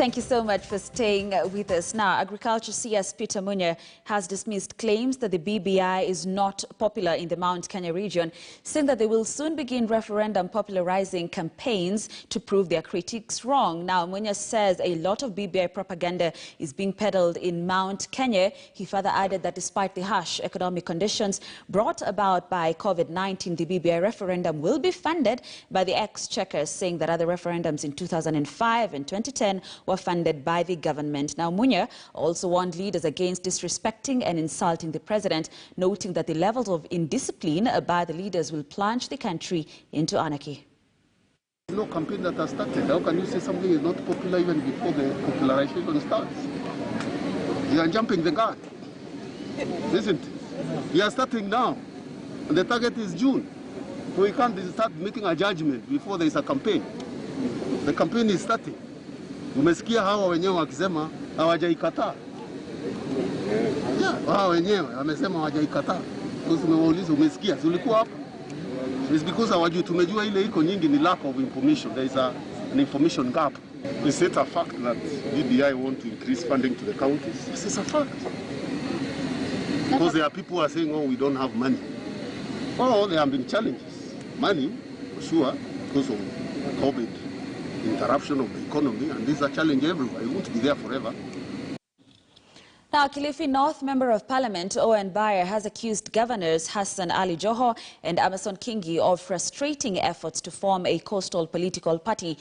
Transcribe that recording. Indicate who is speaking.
Speaker 1: Thank you so much for staying with us. Now, Agriculture CS Peter Munya has dismissed claims that the BBI is not popular in the Mount Kenya region, saying that they will soon begin referendum popularizing campaigns to prove their critics wrong. Now, Munya says a lot of BBI propaganda is being peddled in Mount Kenya. He further added that despite the harsh economic conditions brought about by COVID-19, the BBI referendum will be funded by the Exchequer, saying that other referendums in 2005 and 2010 were funded by the government. Now, Munya also warned leaders against disrespecting and insulting the president, noting that the levels of indiscipline by the leaders will plunge the country into anarchy.
Speaker 2: There's no campaign that has started. How can you say something is not popular even before the popularization starts? You are jumping the gun, isn't it? We are starting now, and the target is June. So we can't start making a judgment before there is a campaign. The campaign is starting. Umesikia hawa wenyewe wakisema hawajaikataa. Hawa wenyewe wamesema hawajaikataa. Sasa umeuliza umesikia? Ulikuwa hapo? It's because hawajui, tumejua ile iko nyingi ni lack of information. There is an information gap.
Speaker 3: Is it a fact that BBI want to increase funding to the counties?
Speaker 2: This is a fact.
Speaker 3: Because there are people who are saying, oh, we don't have money.
Speaker 2: Oh, there have been challenges. Money, for sure, because of COVID, interruption of the economy, and this is a challenge everywhere. It won't be there forever.
Speaker 1: Now, Kilifi North Member of Parliament Owen Baya has accused Governors Hassan Ali Joho and Amason Kingi of frustrating efforts to form a coastal political party